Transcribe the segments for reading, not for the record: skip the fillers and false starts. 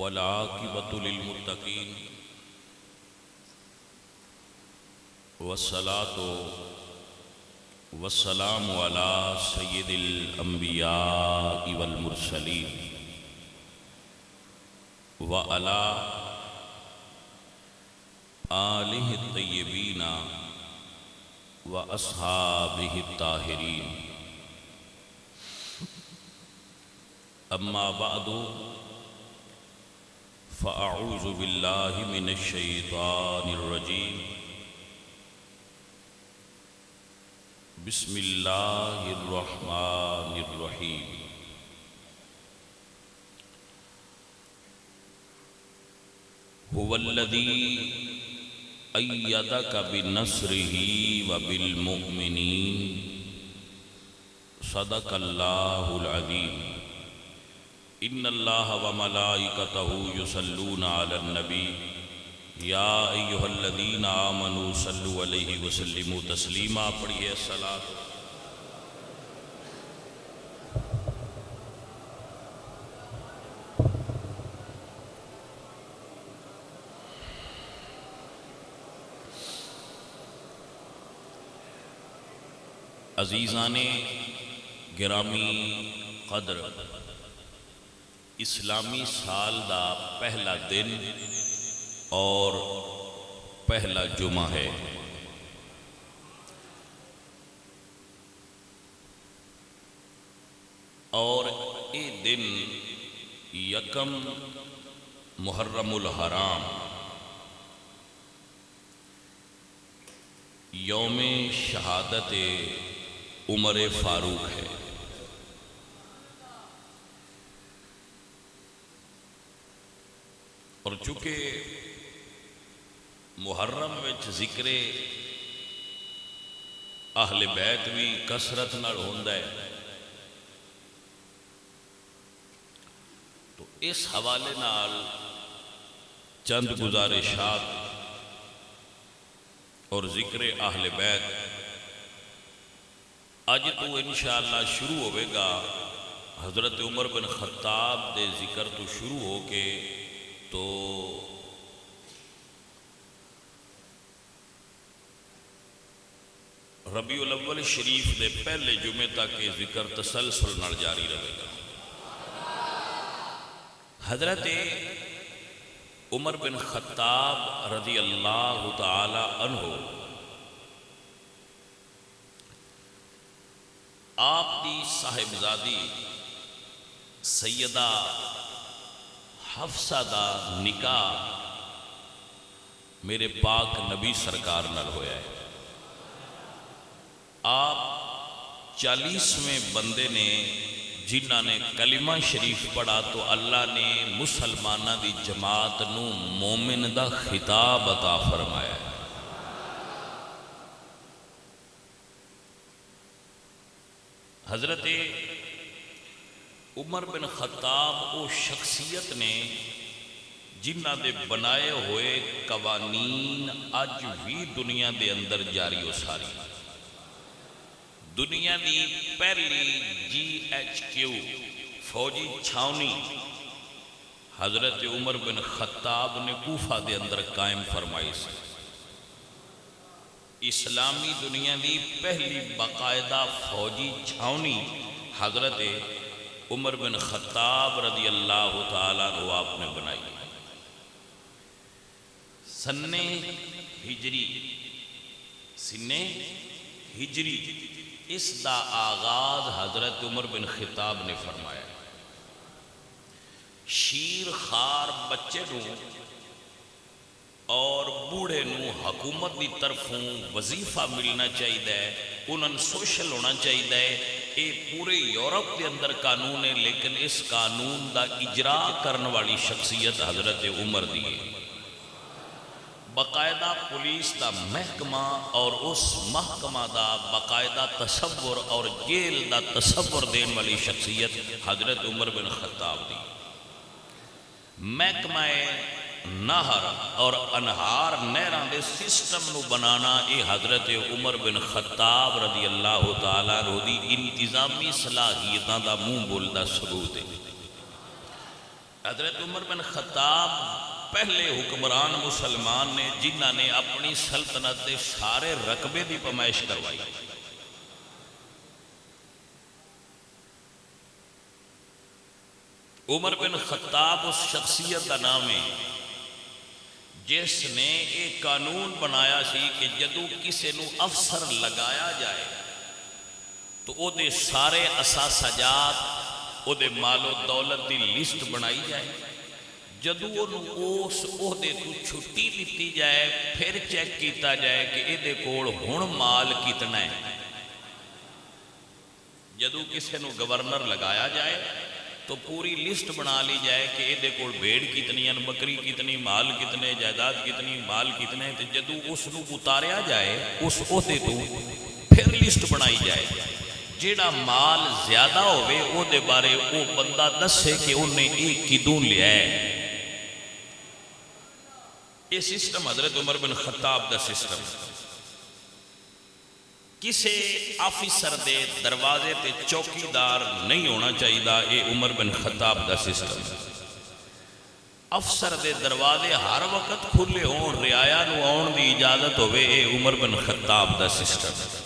والعاقبۃ للمتقین والصلاۃ والسلام علی سید الانبیاء والمرسلین وعلی آلہ الطیبین واصحابہ الطاہرین اما بعد فاعوذ باللہ من الشیطان الرجیم بسم اللہ الرحمن الرحیم هو الذی ایدک بنصرہ وبالمؤمنین صدق اللہ العظیم ان اللہ وملائکتہ یصلون علی النبی یا ایہا الذین آمنوا صلوا علیہ وسلموا تسلیما. پڑھیے الصلاۃ. عزیزان گرامی قدر، اسلامی سال دا پہلا دن اور پہلا جمعہ ہے. اور یہ دن یکم محرم الحرام یوم شہادت عمر فاروق ہے. اور چونکہ محرم وچ ذکر اہل بیت بھی کثرت نال ہوندا ہے، تو اس حوالے نال چند گزارشات اور ذکر اہل بیت اج تو انشاءاللہ شروع ہوئے گا. حضرت عمر بن خطاب دے ذکر تو شروع ہو کے تو ربیع الاول شریف دے پہلے جمعے تک یہ ذکر تسلسل نال جاری رہے گا. حضرت عمر بن خطاب رضی اللہ تعالی عنہ آپ دی صاحبزادی سیدہ حفصہ دا نکاح میرے پاک نبی سرکار نال ہویا ہے. آپ 40ویں بندے نے جنہاں نے کلمہ شریف پڑھا تو اللہ نے مسلمانہ دی جماعت نو مومن دا خطاب عطا فرمایا ہے. حضرت عمر بن خطاب وہ شخصیت نے جنہ دے بنائے ہوئے قوانین اج بھی دنیا دے اندر جاری و ساری. دنیا دی پہلی GHQ فوجی چھاونی حضرت عمر بن خطاب نے کوفہ دے اندر قائم فرمائی سی. اسلامی دنیا دی پہلی باقاعدہ فوجی چھاونی حضرت عمر بن خطاب رضی اللہ تعالیٰ عنہ آپ نے بنائی. سنِ ہجری اس دا آغاز حضرت عمر بن خطاب نے فرمایا. شیر خار بچے نو اور بوڑھے نو حکومت دی طرفوں وظیفہ ملنا چاہیے، انہوں سوشل ہونا چاہیے. یہ پورے یورپ کے اندر قانون ہے، لیکن اس قانون دا اجرا کرنے والی شخصیت حضرت عمر دی ہے. باقاعدہ پولیس دا محکمہ اور اس محکمہ دا باقاعدہ تصور اور جیل دا تصور دین والی شخصیت حضرت عمر بن خطاب دی. محکمہ نہر اور انہار نہران دے سسٹم نو بنانا اے حضرت عمر بن خطاب رضی اللہ تعالیٰ عنہ دی انتظامی صلاحیتاں دا منہ بولدا ثبوت ہے. حضرت عمر بن خطاب پہلے حکمران مسلمان نے جنہاں نے اپنی سلطنت دے سارے رقبے دی پیمائش کروائی. عمر بن خطاب اس شخصیت کا نام ہے جس نے ایک قانون بنایا سی کہ جدو کسی نو افسر لگایا جائے تو او دے سارے اثاثجات او دے مال و دولت دی لسٹ بنائی جائے. جدو اس عہدے تو چھٹی دیتی جائے پھر چیک کیتا جائے کہ اے دے کول ہن مال کتنا ہے. جدو کسی نو گورنر لگایا جائے تو پوری لسٹ بنا لی جائے کہ اے دے کول بھیڑ کتنی ہیں، بکری کتنی، مال کتنے، جائیداد کتنی، مال کتنے. تو جدو اس نو اتاریا جائے اس عہدے تو پھر لسٹ بنائی جائے. جیڑا مال زیادہ ہوئے او دے بارے او بندہ دسے کہ انہیں ایک کدوں لیا ہے. یہ سسٹم حضرت عمر بن خطاب دا سسٹم. کسے آفیسر دے دروازے تے چوکیدار نہیں ہونا چاہیے. اے عمر بن خطاب دا سسٹم. افسر دے دروازے ہر وقت کھلے ہون، رعایا نو آن دی اجازت ہوئے. اے عمر بن خطاب دا سسٹم.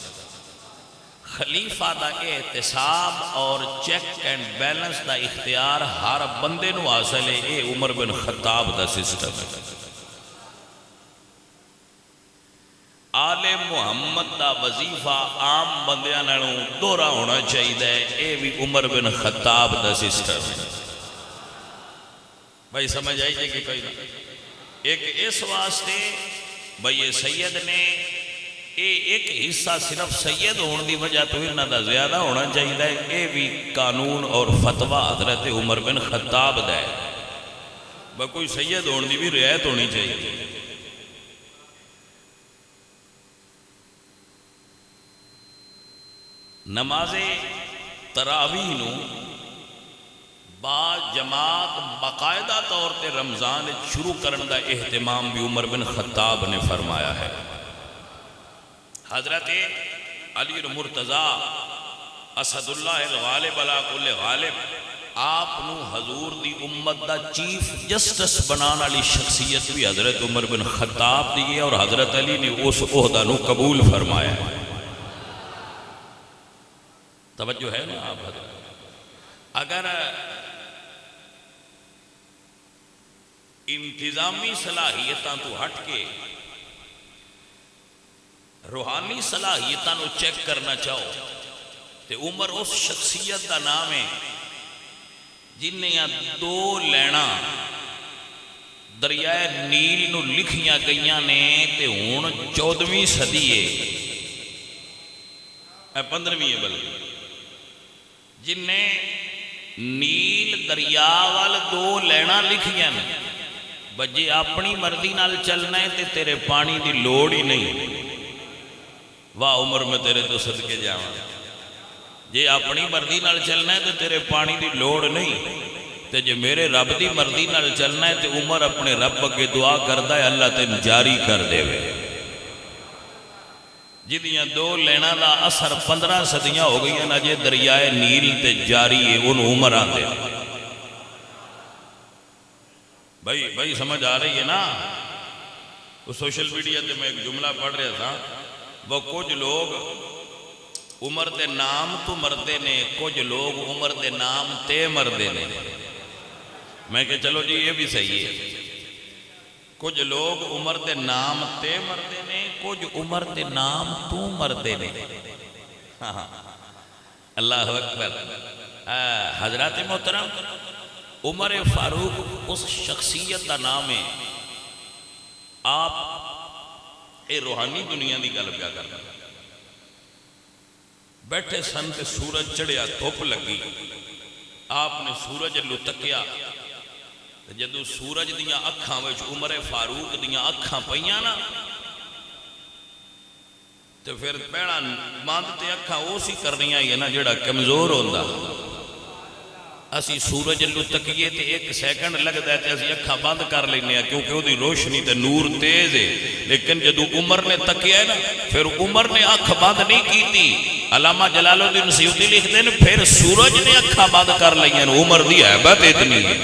خلیفہ دا احتساب اور چیک اینڈ بیلنس دا اختیار ہر بندے نو حاصل ہے. اے عمر بن خطاب دا سسٹم. آل محمد دا وظیفہ عام بندیاں نالوں دورہ ہونا چاہیے. اے بھی عمر بن خطاب دا سسٹم. بھائی سمجھ آئی جائے کہ کوئی نہ. ایک اس واسطے بھائی یہ سید نے ایک حصہ صرف سید ہونے دی وجہ تو انہاں دا زیادہ ہونا چاہیے. اے بھی قانون اور فتویٰ حضرت عمر بن خطاب دا ہے. کوئی سید ہونے دی بھی رعایت ہونی چاہیے. نماز تراویح نو با جماعت باقاعدہ طور تے رمضان شروع کرن دا اہتمام بھی عمر بن خطاب نے فرمایا ہے. حضرت علی المرتضیٰ اسد اللہ الغالب علی کل غالب آپ نو حضور دی امت دا چیف جسٹس بنانا لی شخصیت بھی حضرت عمر بن خطاب دی ہے اور حضرت علی نے اس عہدہ نو قبول فرمایا ہے. توجہ ہے نا آپ حضرت. اگر انتظامی صلاحیتاں تو ہٹ کے روحانی صلاحیتاں نو چیک کرنا چاہو تے عمر اس شخصیت کا نام ہے جن نے دو لینا دریائے نیل نو لکھیاں گئیاں نے تے ہون 14ویں صدی ہے 15ویں ہے بلکہ جن نے نیل دریا وال دو لینا لکھیاں نے. بجے اپنی مرضی نال چلنا ہے تے تیرے پانی دی لوڑ ہی نہیں. واہ عمر میں تیرے تو صدقے جاواں. جے اپنی مرضی نال چلنا ہے تے تیرے پانی دی لوڑ نہیں. تے جے میرے رب دی مرضی نال چلنا ہے تے عمر اپنے رب اگے دعا کردا ہے اللہ تین جاری کر دے وے. جدیاں دو لینا دا اثر 15 صدیاں ہو گئی ہیں اجے دریائے نیل تے جاری ہے ان عمر آتے. بھائی سمجھ آ رہی ہے نا. وہ سوشل میڈیا تے میں ایک جملہ پڑھ رہا تھا. وہ کچھ لوگ عمر دے نام تو مردے نے، کچھ لوگ عمر دے نام تے مردے نے. میں کہ چلو جی یہ بھی صحیح ہے. کچھ لوگ عمر دے نام تے مردے نے، کچھ عمر دے نام تو مردے نے. اللہ اکبر. حضرات محترم عمر فاروق اس شخصیت کا نام ہے. آپ اے روحانی دنیا دی گل پیا کرنا. بیٹھے سن تے سورج چڑھیا، دھوپ لگی. آپ نے سورج لو تکیا. جدو سورج دیاں اکھاں وچ عمر فاروق دیاں اکھاں پئیاں نا تو پھر پیڑا ماند تے اکھاں اسی کرنیاں ہی ہے نا جڑا کمزور ہوندا. اسی سورج لو تکیے تے 1 سیکنڈ لگدا ہے تے اسی اکھاں بند کر لینے ہیں کیونکہ وہ دی روشنی تے نور تیز ہے. لیکن جدو عمر نے تکیا ہے نا پھر عمر نے اکھ بند نہیں کیتی. علامہ جلال الدین سیوطی لکھتے ہیں پھر سورج نے اکھاں بند کر لئیں. عمر دی عیبت اتنی ہے.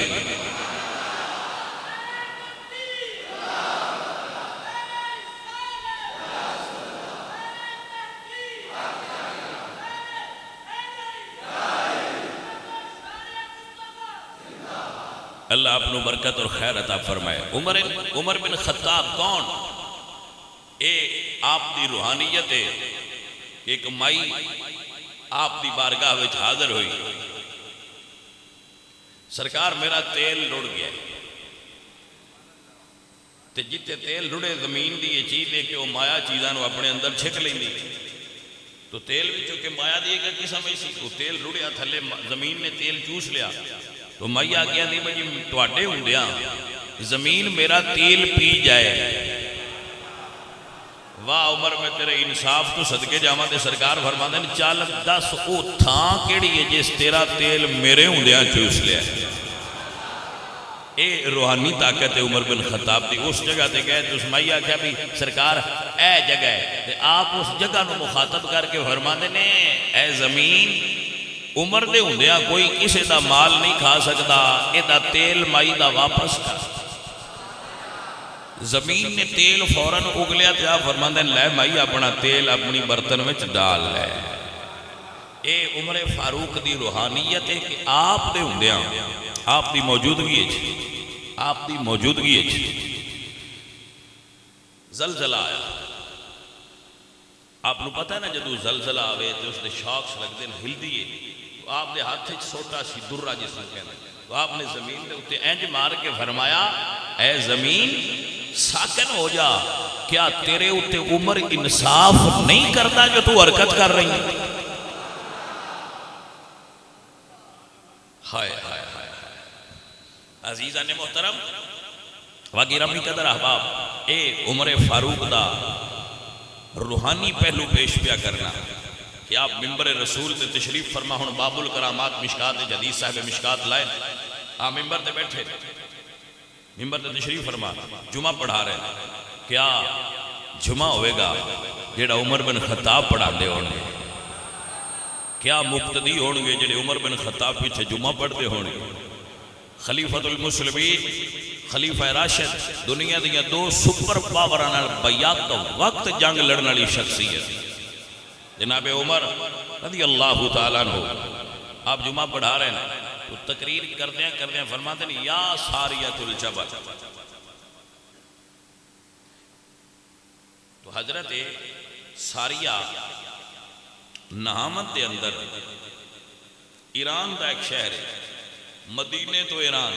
اللہ اپنو برکت اور خیر عطا فرمائے۔ عمر بن خطاب کون؟ اے آپ دی روحانیت ہے۔ ایک مائی آپ دی بارگاہ وچ حاضر ہوئی، سرکار میرا تیل رڑ گیا تے جتے تیل رڑے زمین دی یہ چیز ہے کہ وہ مایا چیزاں اپنے اندر چھک لیں دی، تو تیل بھی چونکہ مایا دی ایک قسم ایسی، تو تیل رڑیا تھلے زمین نے تیل چوس لیا، تو مائی آگیا دی بھئی تواڈے ہوندیاں زمین میرا تیل پی جائے۔ واہ عمر میں تیرے انصاف تو صدقے جاواں تے سرکار فرماندے نے چل دس او تھاں کیڑی ہے جس تیرا تیل میرے ہوندیاں چوس لیا۔ اے روحانی طاقت ہے عمر بن خطاب دی۔ اس جگہ تے گئے تو اسمائی آکھیا بھی سرکار اے جگہ ہے، تے آپ اس جگہ نو مخاطب کر کے فرماندے نے اے زمین عمر دے ہوندیاں کوئی کسے دا مال نہیں کھا سکدا، اے دا تیل مائی دا واپس کر۔ زمین نے تیل فوراً اگلیا تے آپ فرماندے لے مائی اپنا تیل اپنی برتن میں ڈال لے۔ اے عمر فاروق دی روحانیت ہے کہ آپ دے ہوندیاں آپ دی موجودگی زلزلہ آیا۔ آپ نو پتہ ہے نا جدو زلزلہ آوے تو اس دے شاکس لگ دیں ہل دیئے، تو آپ دے ہاتھ چھوٹا سی درہ جس نے کہنا، تو آپ نے زمین دے اتے اینج مار کے فرمایا اے زمین ساکن ہو جا، کیا تیرے اتے عمر انصاف نہیں کرتا جو تو حرکت کر رہی ہے؟ ہائے ہائے ہائے عزیزان محترم وگیرمی قدر احباب، اے عمر فاروق دا روحانی پہلو پیش پیا کرنا کہ آپ ممبر رسول تے تشریف فرما ہون باب الکرامات مشکات جدید صاحب مشکات لائے، آپ ممبر تے بیٹھے ممبر تے تشریف فرما جمعہ پڑھا رہے ہیں، کیا جمعہ ہوئے گا جیڑا عمر بن خطاب پڑھا دے ہونے، کیا مقتدی ہونگے جیڑے عمر بن خطاب پیچھے جمعہ پڑھتے ہونے؟ خلیفۃ المسلمین خلیفہ راشد دنیا دیا دو سپر پاورانال بیات وقت جنگ لڑنے والی شخصیت جناب عمر رضی اللہ تعالیٰ عنہ، آپ جمعہ پڑھا رہے ہیں تو تقریر کردیں فرماتے ہیں یا ساریت الجبل، تو حضرت ساریہ نہامت دے اندر ایران دا ایک شہر ہے، مدینے تو ایران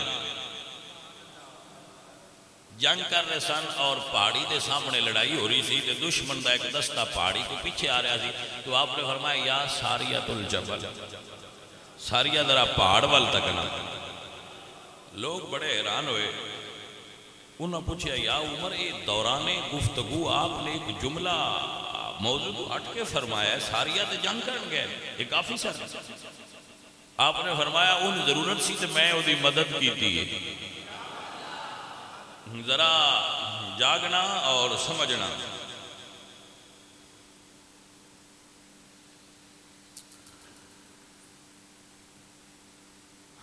جنگ کر رہے سن اور پہاڑی دے سامنے لڑائی ہو رہی سی تے دشمن دا ایک دستہ پہاڑی کو پیچھے آ رہا سی، تو آپ نے فرمایا یا ساریت الجبل، ساریہ ذرا پہاڑ وال تکنا۔ لوگ بڑے حیران ہوئے، انہوں نے پوچھا یا عمر اے دوران گفتگو آپ نے ایک جملہ موضوع ہٹ کے فرمایا ہے، ساریہ تے جنگ کرن گئے یہ کافی سر، آپ نے فرمایا ان ضرورت سی تے میں وہ دی مدد کی تھی، ذرا جاگنا اور سمجھنا۔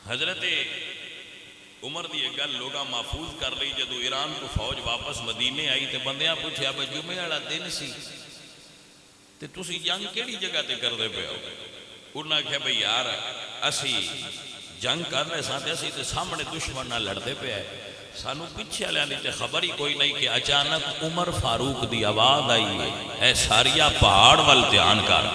حضرت عمر دی ایک گل لوگاں محفوظ کر رہی، جدو ایران کو فوج واپس مدینے آئی تے بندیاں پوچھے اب جمعے والا دن سی تے تسی جنگ کیڑی جگہ تے کر دے پے ہو؟ انہاں کہا بھئی یار اسی جنگ کر رہے ساتھ اسی تے سامنے دشمن نہ لڑ دے پے آئے، سانو پیچھے والے نے تے خبر ہی کوئی نہیں کہ اچانک عمر فاروق دی آواز آئی ہے اے ساریہ پہاڑ وال دھیان کر۔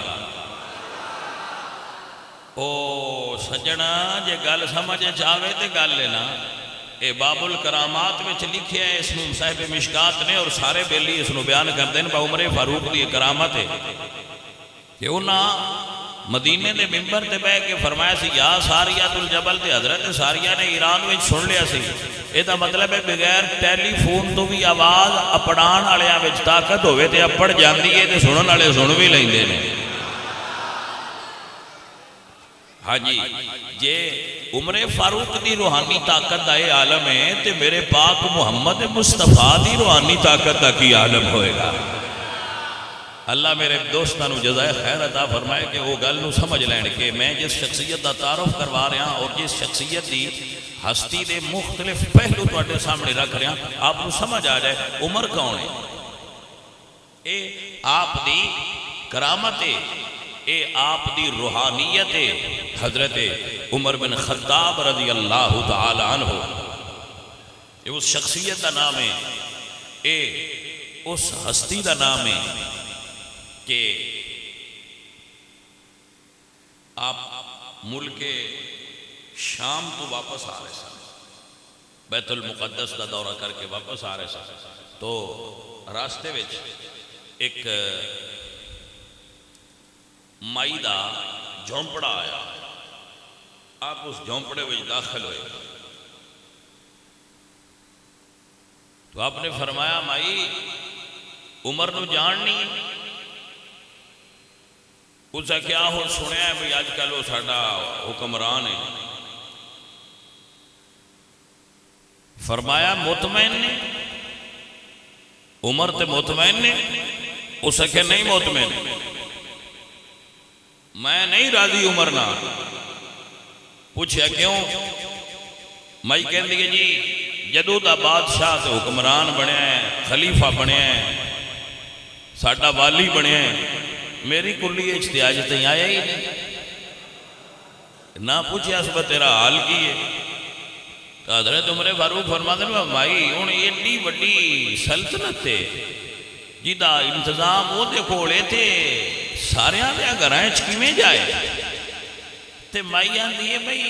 او سجنا جے گل سمجھے چاہوے تے گل لینا، اے باب الکرامات میں لکھیا ہے، اس میں صاحب مشکات نے اور سارے بیلی اس نو بیان کر دیں با عمر فاروق دی کرامت ہے کہ انہاں مدینے دے ممبر تے بیٹھ کے فرمایا سی یا ساریت الجبل، تے حضرت ساریہ نے ایران میں سن لیا سی، یہ دا مطلب ہے بغیر ٹیلی فون تو بھی آواز اپڑان والے وچ طاقت ہوئے تے اپڑ جاندی ہے تے سنن والے سن بھی لیندے نے۔ ہاں جی جے عمر فاروق دی روحانی طاقت دا یہ عالم ہے تے میرے پاک محمد مصطفیٰ دی روحانی طاقت دا کی عالم ہوئے گا۔ اللہ میرے دوستانو جزائے خیر عطا فرمائے کہ وہ گل نو سمجھ لین کہ میں جس شخصیت دا تعارف کروا رہا ہوں اور جس شخصیت دی ہستی دے مختلف پہلو تواڈے سامنے رکھ رہا ہوں، آپ کو سمجھ آ جائے عمر کون ہے، اے آپ دی کرامت ہے، اے آپ دی روحانیت ہے۔ حضرت عمر بن خطاب رضی اللہ تعالی عنہ یہ اس شخصیت کا نام ہے، یہ اس ہستی کا نام ہے کہ آپ ملک شام تو واپس آ رہے سن، بیت المقدس کا دورہ کر کے واپس آ رہے سن، تو راستے وچ ایک مائی دا جھونپڑا آیا، آپ اس جھونپڑے وچ داخل ہوئے تو آپ نے فرمایا مائی عمر نو جان نہیں؟ اس کیا ہو سنیا ہے بھئی آج کل وہ ساڈا حکمران ہے؟ فرمایا مطمئن نے؟ عمر تے مطمئن نے؟ اس کہ نہیں مطمئن، میں نہیں راضی عمر نہ۔ پوچھا کیوں؟ مائی کہہ دی جی جدو دا بادشاہ تے حکمران بنیا ہے، خلیفہ بنیا ہے، ساڈا والی بنیا ہے، میری کلی اجتیاج تھی آیا ہی نہیں، نہ پوچھا اس پر تیرا حال کی ہے؟ تو حضرت عمر فاروق فرماتے ہیں بھائی ہوں ایڈی وڈی سلطنت ہے جدا انتظام وہ دے کولے تھے، سارے دیا گھراں وچ کیویں جائے؟ تے مائی آندی ہے بھئی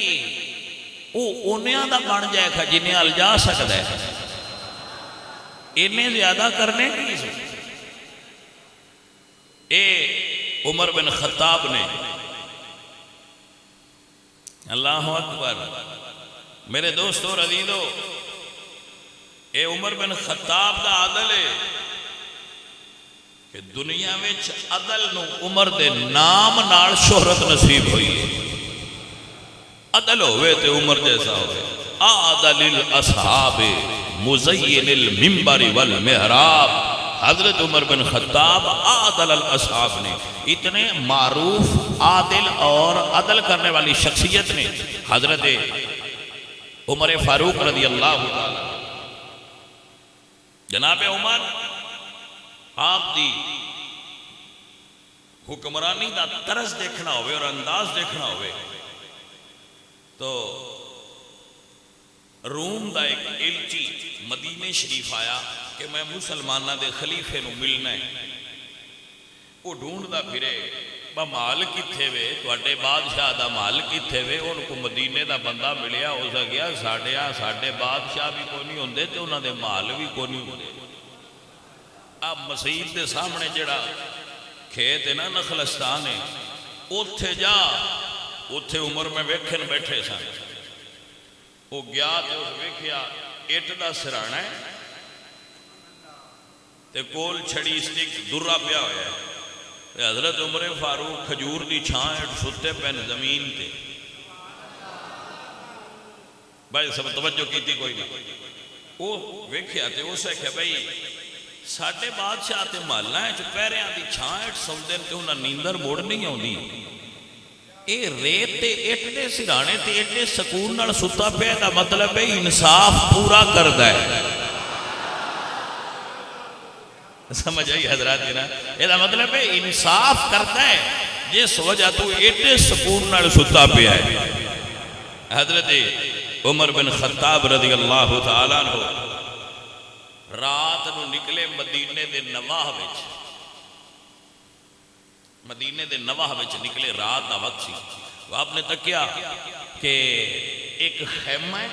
وہ انہاں دا بن جائے گا جنہیں الجا سکتا ہے، انہیں زیادہ کرنے کی سی۔ اے عمر بن خطاب نے، اللہ اکبر، میرے دوستو اور عزیزو، اے عمر بن خطاب دا عدل ہے کہ دنیا میں عدل نو عمر دے نام نال شہرت نصیب ہوئی ہے۔ عدل ہوئے تے عمر جیسا ہوئے، عادل الاصحاب مزین المنبر والمحراب، حضرت عمر بن خطاب عادل الاصحاب نے، اتنے معروف عادل اور عدل کرنے والی شخصیت نے حضرت عمر فاروق رضی اللہ تعالی جناب عمر آپ دی حکمرانی دا طرز دیکھنا ہوئے اور انداز دیکھنا ہوئے تو روم دا ایک علچی مدینے شریف آیا کہ میں مسلمانہ دے خلیفے نو ملنا ہے، وہ ڈھونڈ دا پھرے با مال کتھے وے، توڑے بادشاہ دا مال کتھے وے، ان کو مدینے دا بندہ ملیا، ہو سا گیا ساڑھے بادشاہ بھی کوئی نہیں ہوندے تے انہاں دے مال بھی کوئی نہیں ہوندے۔ اب مسجد دے سامنے جڑا کھیت ہے نا نخلستان ہے، اوتھے جا، اوتھے عمر میں ویکھن بیٹھے سن، وہ گیا تے اس ویکھیا اٹ دا سرانا ہے تے کول چھڑی سٹک درہ پیا ہویا ہے، حضرت عمر فاروق کھجور دی چھان اٹ ستے پین زمین تے، بھائی سب توجہ کیتی کوئی نہیں، وہ ویکھیا تے اسے کہ بھائی ساڑھے بادشاہ تے محلہ ہے جو پیرے آن دی چھان اٹ سمدن تے انہاں نیندر موڑ نہیں ہوں دی، اے ریت تے اٹ دے سرانے تے اٹ دے سکون نال ستا پہ دا مطلب ہے انصاف پورا کردہ ہے۔ سمجھ آئی حضرات جنا، اے دا مطلب ہے انصاف کردہ ہے جس وجہ تو اٹ دے سکون نال ستا پہ ہے۔ حضرت عمر بن خطاب رضی اللہ تعالیٰ عنہ رات نو نکلے مدینے دے نواہ وچ، مدینے دے نواہ وچ نکلے، رات دا وقت سی، وہ آپ نے تکیا کہ ایک خیمہ ہے،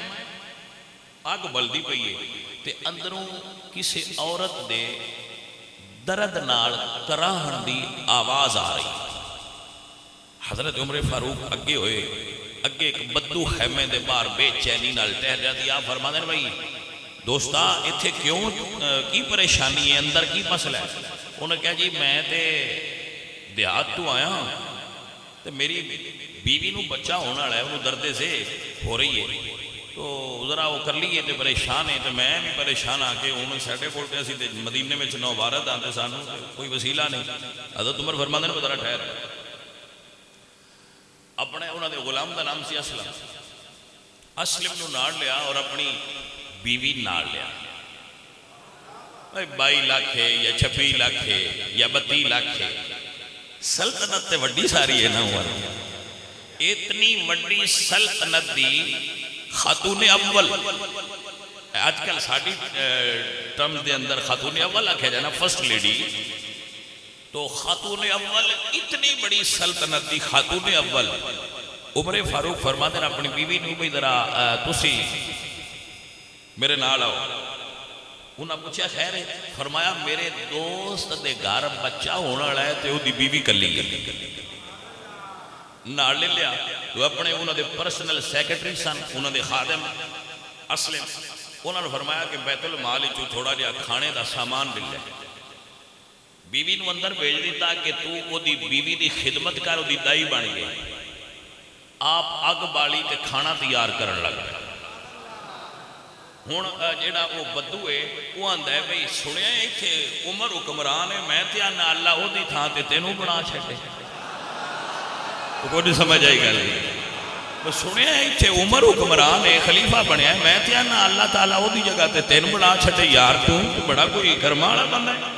آگ بلدی پئی ہے تے اندروں کسی عورت دے درد نال کراہن دی آواز آ رہی۔ حضرت عمر فاروق اگے ہوئے، اگے ایک بدو خیمے دے باہر بے چینی نال ٹہر جاتی، آپ فرما دیں بھائی دوستا اتھے کیوں کی پریشانی ہے، اندر کی مسئلہ ہے؟ انہوں نے کہا جی میں تے دیہات تو آیا ہوں تے میری بیوی نو بچہ ہونا ہے، انہوں دردے سے ہو رہی ہے، تو ذرا وہ کر لیے تے پریشان ہے، تو میں بھی پریشان آ کے انہوں نے سیٹے کھول کے اسی تے مدینے میں چنو بارد آتے سانوں کوئی وسیلہ نہیں۔ حضرت عمر فرماتے ہیں ذرا ٹھہر، اپنے انہوں نے غلام دا نام سی اسلم، اسلم نو ناڑ لیا اور اپنی بیوی ناڑ لیا، 22 لاکھ ہے یا 26 لاکھ ہے یا 32 لاکھ ہے، سلطنت تے وڈی ساری ہے نا عمر، اتنی وڈی سلطنت دی خاتون اول آج کل ساڑی ٹرم دے اندر خاتون اول آکھا جانا فرسٹ لیڈی، تو خاتون اول اتنی بڑی سلطنت دی خاتون اول عمر فاروق فرماتے ہیں اپنی بیوی نے بھی ذرا تسی میرے نال آؤ. انہاں پوچھا خیر ہے؟ فرمایا میرے دوست دے گھر بچہ ہونا والا ہے تے او دی بیوی کلی ہے. نال لے لیا تو اپنے انہاں دے پرسنل سیکرٹری سن، انہاں دے خادم اسلم، انہوں نے فرمایا کہ بیت المال جو تھوڑا جہا کھانے دا سامان مل جائے. بیوی نو اندر بھیج دیتا کہ تو او دی بیوی دی خدمت کر، او دی دائی بن گئی. آپ اگ بالی تے کھانا تیار کرن لگ گئے. ہن جیڑا وہ بدو ہے وہ آندا ہے بھئی سنیا ایتھے عمر حکمران ہے، میں تے آنا اللہ او دی تھاں تے تینوں بنا چھڈے. تو کوئی نہیں سمجھ آئی گل تو سنیا ایتھے عمر حکمران ہے، خلیفہ بنیا ہے، میں تے آنا اللہ تعالیٰ او دی جگہ تے تینوں بنا چھڈے. یار تو بڑا کوئی گرما والا بندہ ہے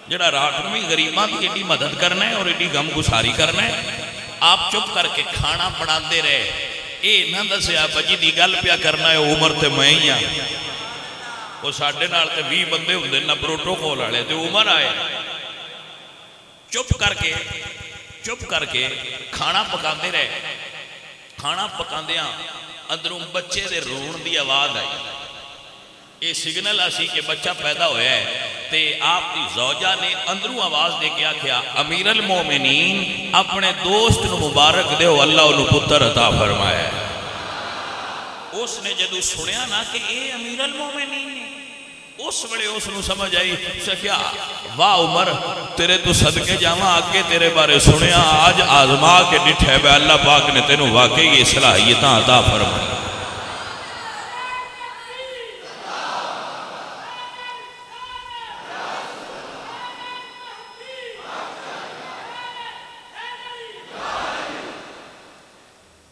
جڑا رات نوں بھی غریباں دی ایڈی مدد کرنا ہے اور ایڈی غم گساری کرنا ہے. آپ چپ کر کے کھانا بناندے رہے. اے نہ دسیا بجی دی گل پیا کرنا ہے عمر تے میں ہی ہاں. وہ ساڈے نال تے 20 بندے ہوندے نہ پروٹوکول والے تے عمر آئے. چپ کر کے کھانا پکاندے رہے. کھانا پکاندیاں اندروں بچے دے رون دی آواز آئی. یہ سگنل آسی کہ بچہ پیدا ہویا ہے. تے آپ کی زوجہ نے اندروں آواز دے کے آکھیا امیر المومنین اپنے دوست نو مبارک دیو اللہ انہوں پتر عطا فرمایا ہے. اس نے جدو سنیا نا کہ اے امیر المومنین اس بڑے اس نو سمجھ آئی سکیا واہ عمر تیرے تو صدقے جاواں آگے تیرے بارے سنیا آج آزما کے ڈٹھے بے اللہ پاک نے تینوں واقعی یہ صلاحیتاں عطا فرمایا.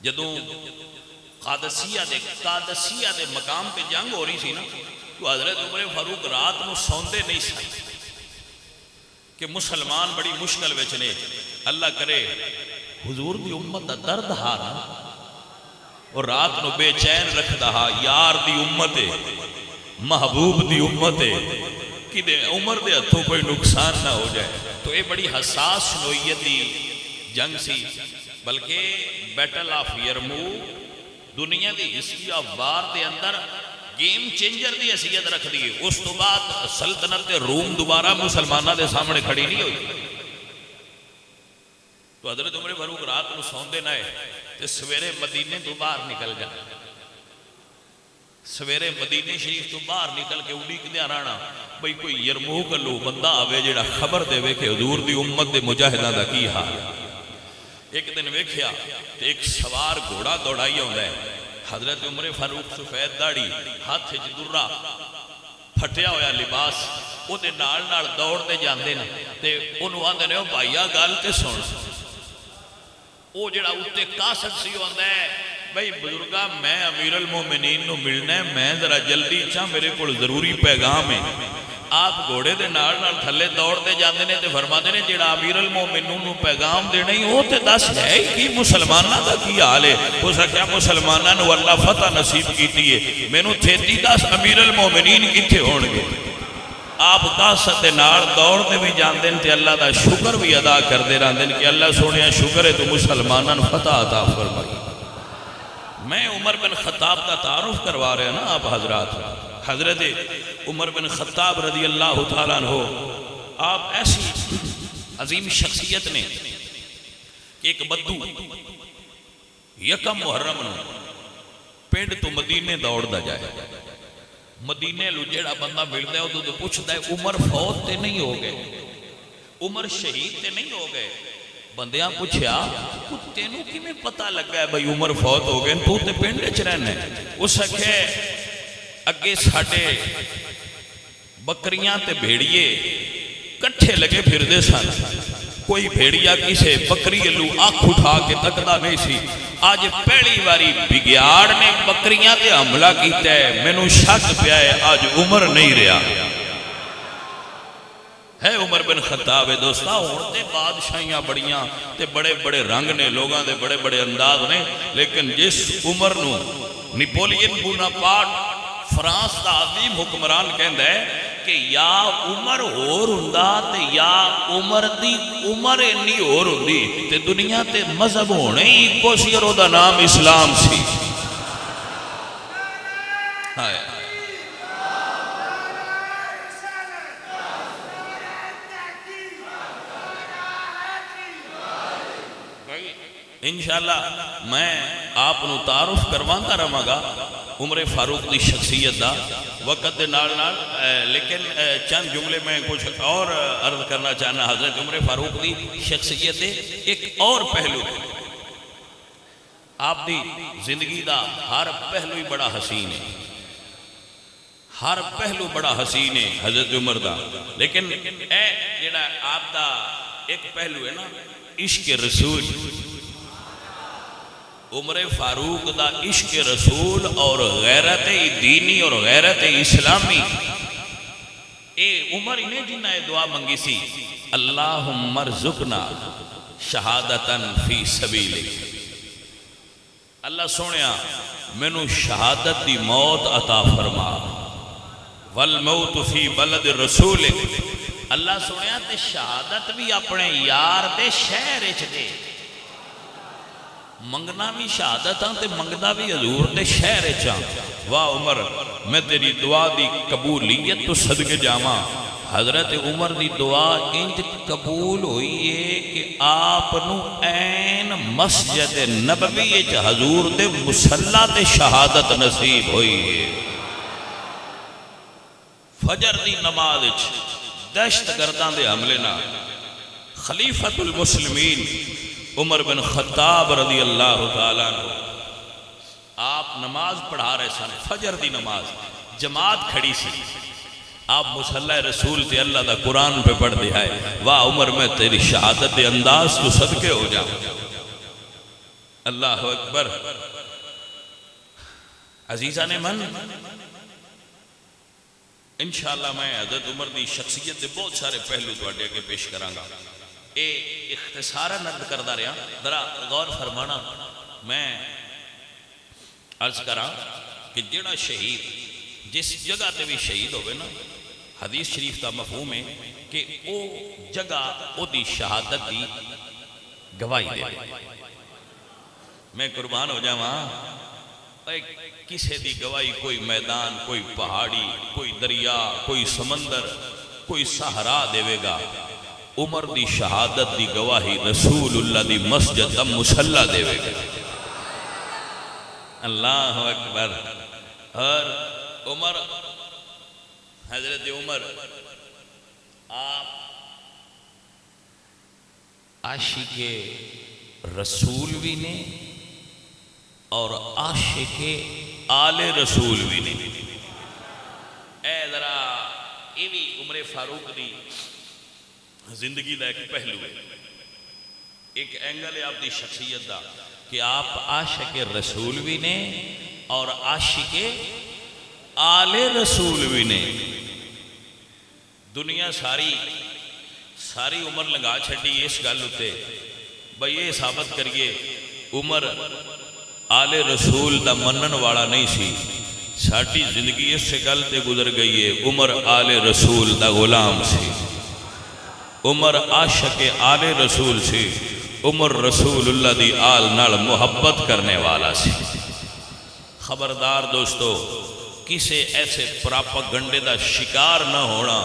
جدوں قادسیہ دے مقام پہ جنگ ہو رہی سی نا تو حضرت عمر فاروق رات نو سوندے نہیں سن کہ مسلمان بڑی مشکل وچ نے. اللہ کرے حضور دی امت دا درد ہارا اور رات نو بے چین رکھ دہا. یار دی امت ہے، محبوب دی امت ہے، کہ عمر دے ہتھوں کوئی نقصان نہ ہو جائے. تو یہ بڑی حساس نوعیت دی جنگ سی. بلکہ بیٹل آف یرموک دنیا دی ہسٹری آف وار دے اندر گیم چینجر دی حیثیت رکھ دی. اس تو بعد سلطنت روم دوبارہ مسلمانہ دے سامنے کھڑی نہیں ہوئی. تو حضرت عمر فاروق رات کو سوندے نہ ہے تے سویرے مدینے تو باہر نکل جا. سویرے مدینے شریف تو باہر نکل کے اڑیک دیا رانا بھئی کوئی یرموک لو بندہ آوے جڑا خبر دے وے کہ حضور دی امت دے مجاہدہ دا کی حال. ایک دن ویکھیا تے ایک سوار گھوڑا دوڑائی ہوندہ ہے. حضرت عمر فاروق سفید داڑی ہاتھ درہ پھٹیا ہویا لباس او دے نال نال دوڑ دے جاندے نا تے انہوں آندے نے او بھائیا گال تے سن. او جڑا اُتے کاسٹ سی ہوندہ ہے بھئی بزرگا میں امیر المومنین نو ملنا ہے، میں ذرا جلدی چاہ میرے کو ضروری پیغام ہے. آپ گھوڑے دے نال نال تھلے دوڑ دے جاندے نے تے فرماتے نے جڑا امیر المومنین نو پیغام دینا ہی وہ تے دس ہے کہ مسلمانہ دا کی حال ہے. ہو سکیا مسلمانہ نو اللہ فتح نصیب کیتی ہے. میں نو تھیتی دس امیر المومنین کتھے ہونگے. آپ دست دے نال دوڑ دے بھی جاندے تے اللہ دا شکر بھی ادا کر دے رہاندے کہ اللہ سونیا شکر ہے تو مسلمانہ نو فتح عطا فرمائی. میں عمر بن خطاب کا تعارف کروا رہے ہیں نا آپ حضرات. حضرت عمر بن خطاب رضی اللہ تعالیٰ عنہ آپ ایسی عظیم شخصیت نے کہ ایک بدو یکم محرم نو پینڈ تو مدینے دوڑ دا جائے. مدینے لو جیڑا بندہ ملتا ہے وہ تو پوچھتا ہے عمر فوت تے نہیں ہو گئے، عمر شہید تے نہیں ہو گئے. بندیاں پوچھیا تینوں کی میں پتہ لگا ہے بھئی عمر فوت ہو گئے تو تے پینڈے چ رہنا ہے. اس اکھے اگے ساڑے بکریاں تے بھیڑیے کٹھے لگے پھر دے سن. کوئی بھیڑیا کسے بکری لو آنکھ اٹھا کے تکدا نہیں سی. آج پہلی باری بگیاڑ نے بکریاں تے حملہ کیتا ہے. میں نو شک پیا ہے آج عمر نہیں رہا ہے. عمر بن خطاب ہے دوستا ہوتے بادشاہیاں بڑیاں تے بڑے بڑے رنگ نے لوگاں دے بڑے بڑے انداز نے. لیکن جس عمر نو نیپولین بوناپارٹ فرانس دا عظیم حکمران کہندا ہے کہ یا عمر اور ہوندا تے یا عمر دی عمر انی اور ہوندی تے دنیا تے مذہب ہونے ہی اکو سی اور او دا نام اسلام سی. ہائے انشاءاللہ میں آپ نو تعارف کرواتا رہاں گا عمر فاروق دی شخصیت دا وقت دے نال نال، لیکن چند جملے میں کچھ اور عرض کرنا چاہنا. حضرت عمر فاروق دی شخصیت دے ایک اور پہلو ہے. آپ دی زندگی دا ہر پہلو ہی بڑا حسین ہے، ہر پہلو بڑا حسین ہے حضرت عمر دا. لیکن اے جڑا آپ دا ایک پہلو ہے نا عشق رسول، عمر فاروق دا عشق رسول اور غیرت دینی اور غیرت اسلامی. اے عمر انہیں جنہ دعا منگی سی اللہم ارزقنا شہادتاً فی سبیلک، اللہ سونیا مینوں شہادت دی موت عطا فرما. والموت فی بلد رسولک، اللہ سونیا تے شہادت بھی اپنے یار دے شہر اچ دے. منگنا بھی شہادت تے منگنا بھی حضور دے شہر چاں. واہ عمر میں تیری دعا دی قبولیت تو صدقے جاواں. حضرت عمر دی دعا انج قبول ہوئی ہے کہ آپ نو این مسجد نبوی وچ حضور دے مصلی تے شہادت نصیب ہوئی ہے. فجر دی نماز وچ دہشت گرداں دے حملے نال خلیفۃ المسلمین عمر بن خطاب رضی اللہ تعالیٰ عنہ آپ نماز پڑھا رہے سن. فجر دی نماز جماعت کھڑی سی، آپ مصلی رسول تے اللہ دا قرآن پہ پڑھ دیا ہے. واہ عمر میں تیری شہادت دے انداز تو صدقے ہو جا. اللہ اکبر. عزیزان من انشاءاللہ میں حضرت عمر دی شخصیت دے بہت سارے پہلو تواڈے اگے پیش کراں گا. اے اختصارا نرد کردہ رہا ذرا غور فرمانا. میں عرض کراں کہ جڑا شہید جس جگہ تے بھی شہید ہوئے نا، حدیث شریف کا مفہوم ہے کہ او جگہ او دی شہادت دی گواہی دے. میں قربان ہو جاواں کسے دی گواہی، کوئی میدان، کوئی پہاڑی، کوئی دریا، کوئی سمندر، کوئی صحرا دے گا. عمر دی شہادت دی گواہی رسول اللہ دی مسجد دا مصلی دے گا. اللہ اکبر. اور عمر حضرت عمر آپ عاشق رسول بھی نے اور عاشق آل رسول بھی نے. اے ذرا یہ بھی عمر فاروق دی زندگی دا ایک پہلو ہے، ایک اینگل ہے آپ دی شخصیت دا کہ آپ عاشق رسول بھی نے اور عاشق آل رسول بھی نے. دنیا ساری عمر لگا چھڑی اس گل ہوتے بھئی یہ ثابت کریے عمر آل رسول دا منن والا نہیں سی. ساڑھی زندگی اس سے گل تے گزر گئی ہے عمر آل رسول دا غلام سی. عمر عاشق آل رسول سی. عمر رسول اللہ دی آل نال محبت کرنے والا سی. خبردار دوستو کسے ایسے پراپگنڈے دا شکار نہ ہونا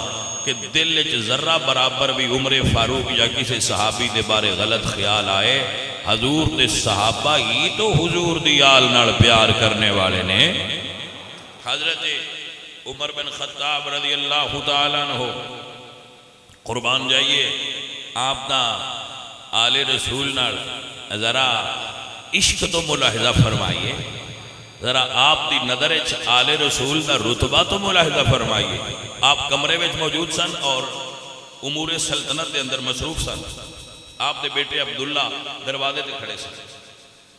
کہ دل وچ ذرہ برابر بھی عمر فاروق یا کسی صحابی دے بارے غلط خیال آئے. حضور دے صحابہ ہی تو حضور دی آل نال پیار کرنے والے نے. حضرت عمر بن خطاب رضی اللہ تعالیٰ عنہ قربان جائیے آپ دا آل رسول نال ذرا عشق تو ملاحظہ فرمائیے. ذرا آپ دی نظر آل رسول دا رتبہ تو ملاحظہ فرمائیے. آپ کمرے میں موجود سن اور امور سلطنت دے اندر مصروف سن. آپ دے بیٹے عبداللہ دروازے تے کھڑے سن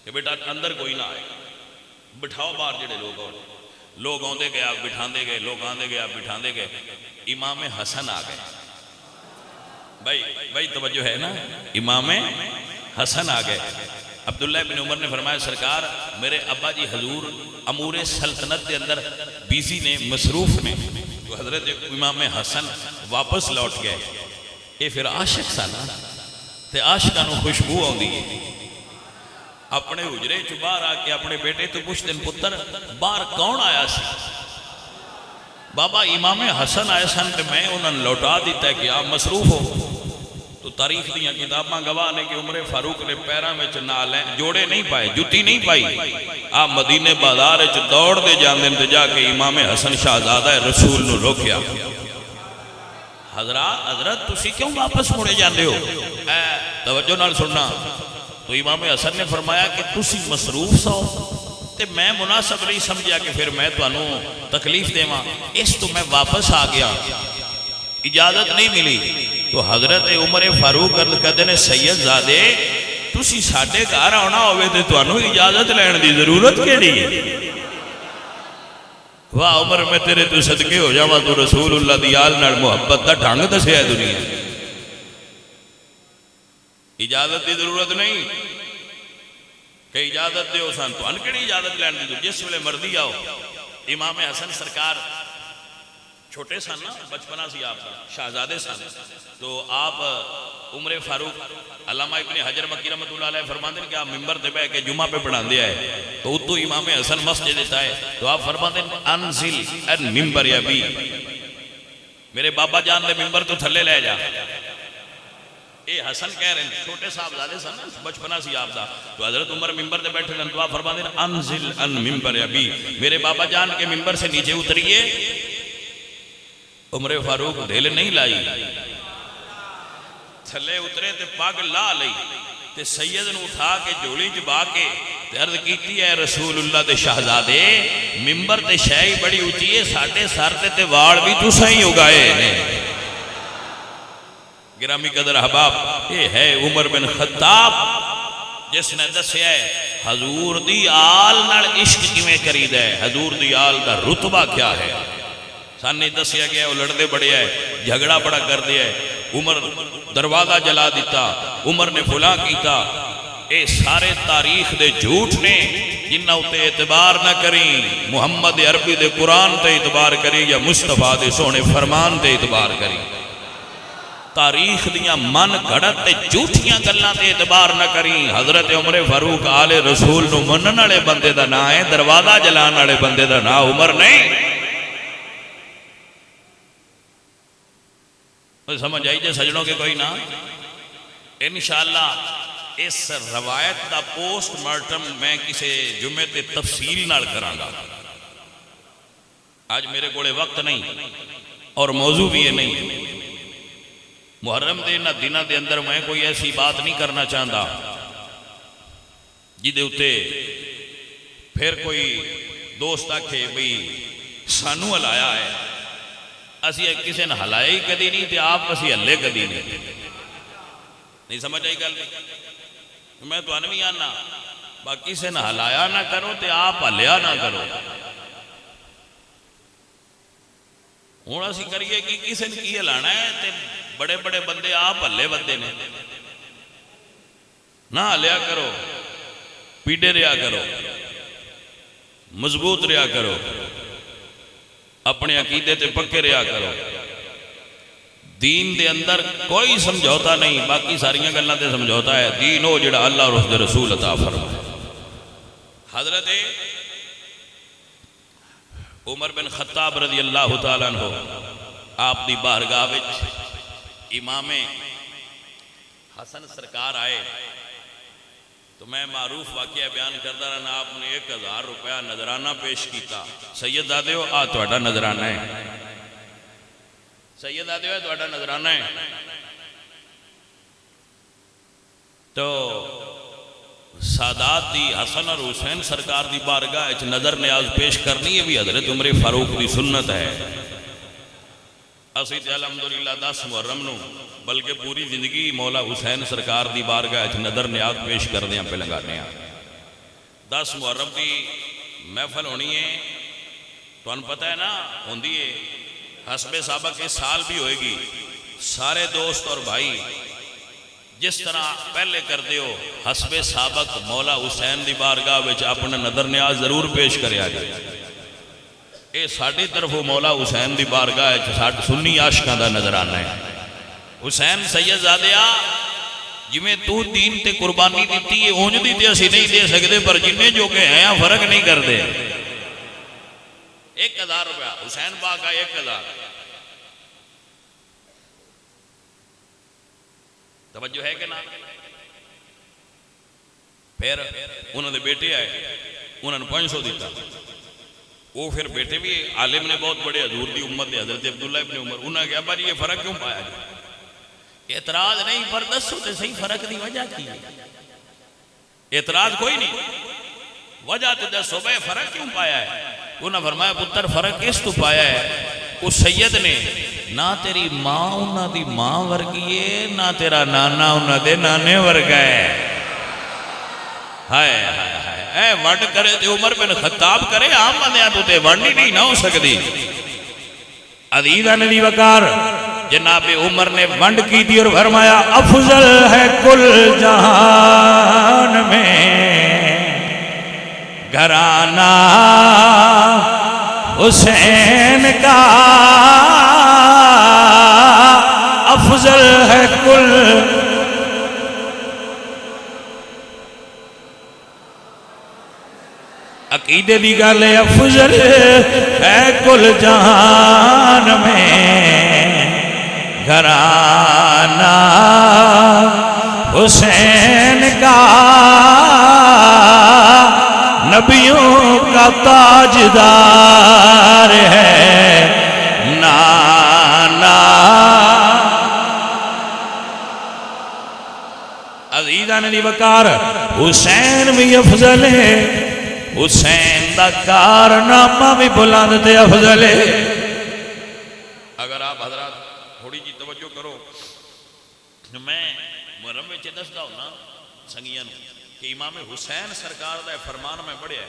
کہ بیٹا اندر کوئی نہ آئے، بٹھاؤ باہر جڑے لوگ آندے گئے آپ بٹھاندے گئے، لوگ آندے گئے آپ بٹھاندے گئے. امام حسن آ گئے. بھائی توجہ ہے نا، امام حسن آ گئے. عبداللہ بن عمر نے فرمایا سرکار میرے ابا جی حضور امور سلطنت کے اندر بیزی نے مصروف نے، تو حضرت امام حسن واپس لوٹ گئے. یہ پھر عاشق سا نا تے عاشقاں نوں خوشبو آندی ہے. اپنے حجرے چ باہر آ کے اپنے بیٹے تو پوچھتے ہیں پتر باہر کون آیا سی؟ بابا امام حسن آئے سن تے میں انہوں نے لوٹا دیتا ہے کہ آپ مصروف ہو. تو تاریخ دیاں کتاباں گواہ نے کہ عمر فاروق نے پیراں وچ نال جوڑے نہیں پائے، جتی نہیں پائی. آپ مدینے بازار وچ دوڑ دے جاندے تے جا کے امام حسن شہزادہ رسول نو روکیا. حضرت تسی کیوں واپس مڑے جاندے ہو؟ توجہ نال سننا. تو امام حسن نے فرمایا کہ تسی مصروف سو تے میں مناسب نہیں سمجھا کہ پھر میں تانوں تکلیف دیواں، اس تو میں واپس آ گیا، اجازت نہیں ملی. تو حضرت عمر فاروق کہتے ہیں سید زادے تسی ساڈے گھر آنا ہوئے تے تانوں اجازت لین دی ضرورت کیڑی ہے؟ واہ عمر میں تیرے تو صدقے ہو جاواں، تو رسول اللہ دی آل نال محبت دا ڈھنگ دسیا ہے دنیا. اجازت دی ضرورت نہیں کہ اجازت دیو سان تو ان کیڑی اجازت لین دی، جس ویلے مرضی آؤ. امام حسن سرکار چھوٹے سن نا، بچپنا سی آپ کا، شہزادے سن. تو آپ عمر فاروق علامہ ابن حجر مکی رحمۃ اللہ علیہ فرماتے ہیں کہ آپ ممبر تے بیٹھ کے جمعہ پہ پڑھا دیا ہے. تو اتو امام حسن مسجد دیتا ہے تو آپ فرماتے ہیں انزل المنبر یا بی، میرے بابا جان دے ممبر تو تھلے لے جا. اے حسن کہہ رہے ہیں چھوٹے صاحبزادے سن، بچپنا سی آپ دا. تو حضرت عمر ممبر تے بیٹھے ہیں تو آپ فرماتے ہیں انزل المنبر یا بی، میرے بابا جان کے ممبر سے نیچے اتریے. عمر فاروق ڈھیل نہیں لائی، تھلے اترے تے پاگ لا لئی تے سید نو اٹھا کے جوڑی جبا کے تے عرض کیتی ہے رسول اللہ دے شہزادے ممبر تے شاہی بڑی اونچی ہے، ساڈے سر تے واڑ بھی تساں ہی اگائے نے. گرامی قدر احباب یہ ہے عمر بن خطاب جس نے دسیا ہے حضور دی آل نال عشق کیویں کریدا ہے، حضور دی آل دا رتبہ کیا ہے. سانے دسیا گیا وہ لڑدے بڑے ہے، جھگڑا بڑا کر دیا ہے. عمر دروازہ جلا دیتا، عمر نے فلاں کیتا. اے سارے تاریخ دے جھوٹ نے جنہ اتے اعتبار نہ کریں. محمد عربی دے قرآن تے اعتبار کریں یا مصطفیٰ دے سونے فرمان تے اعتبار کریں. تاریخ دیاں من گھڑت تے جھوٹیاں گلاں تے اعتبار نہ کریں. حضرت عمر فاروق آل رسول نو منن والے بندے دا نام ہے، دروازہ جلان والے بندے دا نام عمر نہیں. سمجھ آئی جے سجنوں کے کوئی نہ. انشاءاللہ اس روایت دا پوسٹ مارٹم میں کسی جمعے تے تفصیل نال کراں گا. آج میرے کوڑے وقت نہیں اور موضوع بھی یہ نہیں. محرم دے نہ دنہ دے اندر میں کوئی ایسی بات نہیں کرنا چاہتا جی دے اتے پھر کوئی دوست آکھے بھئی سانو ہلایا ہے. اسی کسی نے ہلایا ہی کدی نہیں تے آپ اسی ہلے کدی نہیں. سمجھ آئی گل؟ میں تو انوی آنا باقی سے نہ ہلایا نہ کرو تے آپ ہلیا نہ کرو. ہوں اسی کریے کہ کسی نے کی ہلانا ہے تے بڑے بڑے بندے آپ ہلے بندے نے، نہ ہلیا کرو، پیڑے رہا کرو، مضبوط رہا کرو، اپنے عقیدے تے پکے رہا کرو. دین دے اندر کوئی سمجھوتا نہیں، باقی ساریاں گلاں تے سمجھوتا ہے. دین ہو جڑا اللہ اور اس دے رسول عطا فرمائے. حضرت عمر بن خطاب رضی اللہ تعالیٰ عنہ آپ دی بارگاہ وچ امام حسن سرکار آئے تو میں معروف واقعہ بیان کردہ رہنا. آپ نے 1000 روپیہ نظرانہ پیش کیتا. سید دادے ہو آ توڑا نظرانہ ہے، سید دادے ہو توڑا نظرانہ ہے. تو سادات دی حسن اور حسین سرکار دی بارگاہ اچ نظر نیاز پیش کرنی ہے بھی حضرت عمر فاروق دی سنت ہے. اسی تے الحمدللہ 10 محرم نو بلکہ پوری زندگی مولا حسین سرکار دی بارگاہ اچ نظر نیاز پیش کردیاں پہ لگانے ہیں. 10 محرم دی محفل ہونی ہے تو ان پتہ ہے نا ہوندی ہے حسب سابق کے سال بھی ہوئے گی. سارے دوست اور بھائی جس طرح پہلے کر دیو حسب سابق مولا حسین دی بارگاہ وچ اپنا نظر نیاز ضرور پیش کریا گیا. اے ساڑی طرف مولا حسین دی بارگاہ ساڑھ سنی عاشقاں دا نظرانہ ہے. حسین سید زادیہ جمیں تو دین تے قربانی دیتی ہے اونج دی تے اسی نہیں دے سکتے پر جنہیں جو کہ ہیں فرق نہیں کر دے. 1000 روپیہ حسین باغ کا 1000 توجہ ہے کہ نا. پھر انہوں نے بیٹے آئے انہوں نے 500 دیتا. وہ پھر بیٹے بھی عالم نے بہت بڑے حضور دی امت دے حضرت عبداللہ ابن عمر انہوں نے کہا بار یہ فرق کیوں پایا گیا. اعتراض نہیں پر دسو تے صحیح فرق دی وجہ کی ہے. اعتراض کوئی نہیں وجہ تے دسو بھائی فرق کیوں پایا ہے. انہوں نے فرمایا پتر فرق کس تو پایا ہے. اس سید نے نہ تیری ماں انہوں دی ماں ورگی ہے نہ تیرا نانا انہوں دے نانے ورگا ہے. ہائے ہائے ہائے اے وڈ کرے تے عمر بن خطاب کرے عام بندیاں تو تے وڈ نہیں نہ ہو سکتی. عزیزاں دی وقار جناب عمر نے ونڈ کی تھی اور فرمایا افضل ہے کل جہان میں گھرانہ حسین کا افضل ہے کل عقیدے دی گل ہے افضل ہے کل جہان میں گھرانہ حسین کا نبیوں کا تاجدار ہے نانا. عزیزان دی وقار حسین بھی افضل ہے. حسین دا کارنامہ بھی بلند تے افضل ہے. اگر آپ حضرات تھوڑی جی توجہ کرو میں محرم میں دستا ہوں نا سنگیاں کہ امام حسین سرکار دا فرمان میں پڑھیا ہے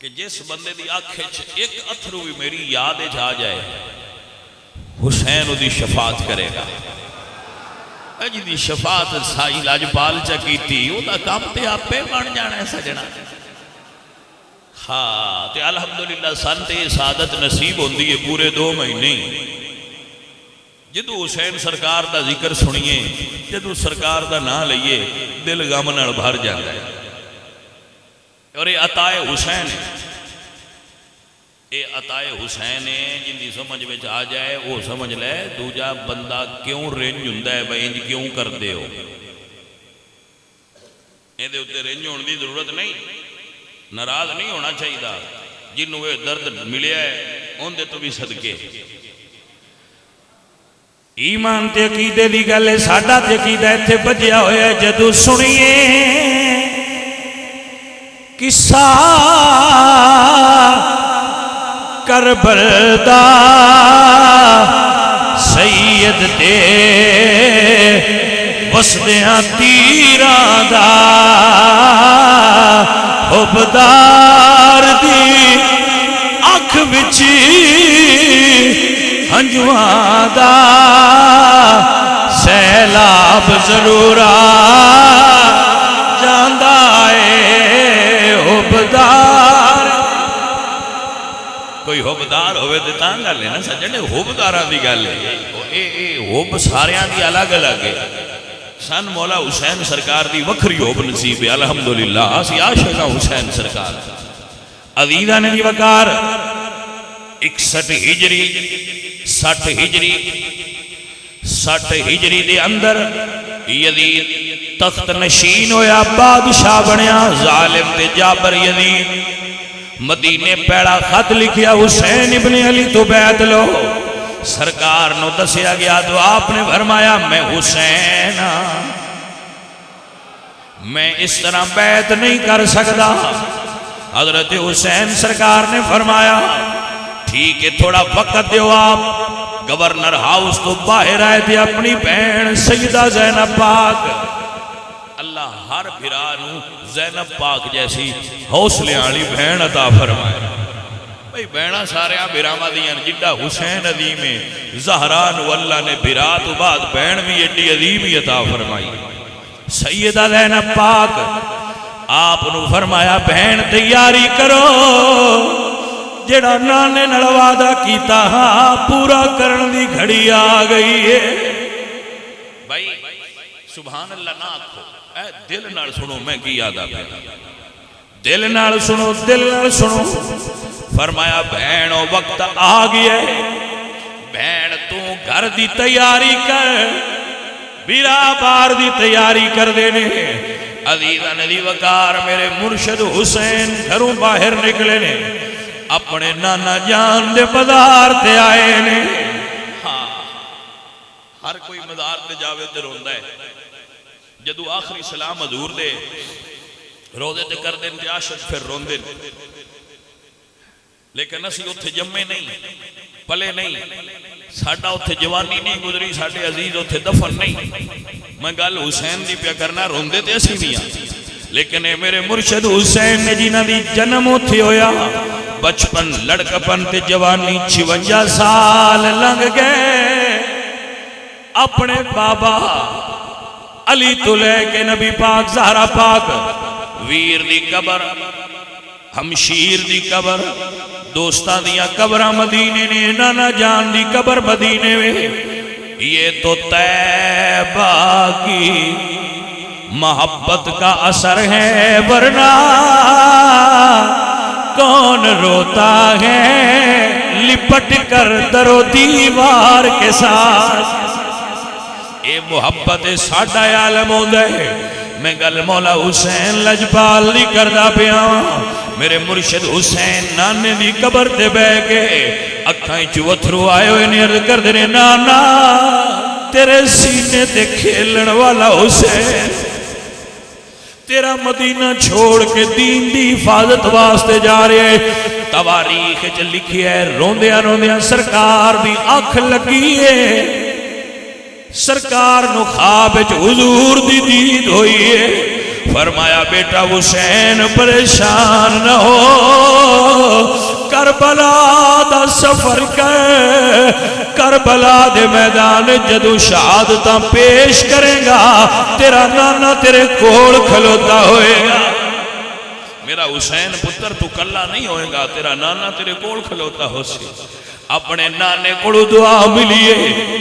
کہ جس بندے دی آنکھیں ایک اتھرو بھی میری یاد آ جائے حسین دی شفاعت کرے گا. اج دی شفاعت سائی لاجپال چکی تھی وہ دا کام تے آپ پہ بن جانا ہے سجنا. ہاں تے الحمدللہ سانتے سعادت نصیب ہوندی ہے پورے 2 مہینے. جدو حسین سرکار دا ذکر سنیے جدو سرکار دا نہ لئیے دل غم نال بھر جاتا ہے. اور یہ عطائے حسین ہے. یہ عطائے حسین ہے جن دی سمجھ میں آ جائے وہ سمجھ لے دوجا بندہ کیوں رنج ہوندا ہے بھائی انج کیوں کر دے ہو. یہ دے اتے رنج ہونے دی ضرورت نہیں. ناراض نہیں ہونا چاہیے. جنہوں یہ درد ملیا ہے ان دے تو بھی صدقے. ایمان تے عقیدے دی گل ہے. ساڈا تے عقیدہ ایتھے بجیا ہویا ہے جدوں سنیے قصہ کربل دا سید تے وسدیاں تیراں دا حبدار دی اکھ وچ ہنجواں دا سیلاب ضرور جاندا اے حبدار. کوئی حبدار ہوئے تے تاں گل ہے نا سجنے حبداراں دی گل ہے. اے حب ساریاں دی الگ الگ ہے. سن مولا حسین سرکار دی وکھری حب نصیب ہے الحمدللہ. اسی عاشق حسین سرکار. عزیزاں دی وقار 61 ہجری 60 ہجری 60 ہجری دے اندر یزید تخت نشین ہویا بادشاہ بنیا. ظالم تے جابر یزید مدینے پیڑا خط لکھیا حسین ابن علی تو بیعت لو. سرکار نو دسیا گیا تو آپ نے فرمایا میں حسین میں اس طرح بیعت نہیں کر سکتا. حضرت حسین سرکار نے فرمایا ٹھیک ہے تھوڑا وقت دیو. آپ گورنر ہاؤس تو باہر آئے تھے اپنی بہن سیدہ زینب پاک. اللہ ہر بھرانو زینب پاک جیسی حوصلے والی بہن عطا فرمائے. بھئی بہنا سارے بیراما دیاں جڈا حسین عظیم ہے زہرا نو اللہ نے بھرا تو بعد بہن بھی ایڈی عظیم عطا فرمائی سیدہ زینب پاک آپ نو فرمایا بہن تیاری کرو جڑا نانے نال وعدہ کیتا ہاں پورا کرن دی گھڑی آ گئی ہے بھائی سبحان اللہ نہ آکھو اے دل نال سنو میں کی یاد آ پیا دل نال سنو دل نال سنو فرمایا بہنو وقت آ گیا ہے بہن تو گھر دی تیاری کر بیرا بار دی تیاری کر دینے عزیزہ ندی وقار میرے مرشد حسین گھروں باہر نکلے نے اپنے نانا جان دے مزار تے آئے نے ہاں ہر کوئی مزار تے جاوے تے روندہ ہے جدو آخری سلام حضور دے روزے تے کر دیں تے عاشق پھر روندے لیکن اسی اتھے جمے نہیں پلے نہیں ساڑھا اتھے جوانی نہیں گزری ساڑھے عزیز اتھے دفن نہیں میں گل حسین دی پیا کرنا روندے تے اسی بھی لیکن اے میرے مرشد حسین نے جنہ دی جنم اتھے ہویا بچپن لڑکپن تے جوانی 56 سال لنگ گئے اپنے بابا علی تو لے کے نبی پاک زہرا پاک ویر دی قبر ہمشیر دی قبر دوستان دیا قبرہ مدینے نے نانا جان دی قبر مدینے میں یہ تو طیبہ کی محبت کا اثر ہے ورنہ کون روتا ہے لپٹ کر در و دیوار کے ساتھ اے محبت ساڑھا عالم ہوندہ ہے میں گل مولا حسین لجپال نہیں کردہ پیاں میرے مرشد حسین نانے دی قبر تے بے کے اکھائیں چوتھرو آئے ہوئے نیرد کر دینے نانا تیرے سینے تے کھیلن والا حسین تیرا مدینہ چھوڑ کے دین دی حفاظت واسطے جا رہے تواریخ چ لکھی ہے روندیاں روندیاں سرکار دی آنکھ لگی ہے سرکار نو خواب وچ حضور دی دید ہوئی ہے فرمایا بیٹا حسین پریشان نہ ہو کربلا دا سفر کر کربلا دے میدان جدو شہادتاں پیش کریں گا تیرا نانا تیرے کول کھلوتا ہوئے گا میرا حسین پتر تو کلا نہیں ہوئے گا تیرا نانا تیرے کول کھلوتا ہو سی اپنے نانے کو دعا ملیے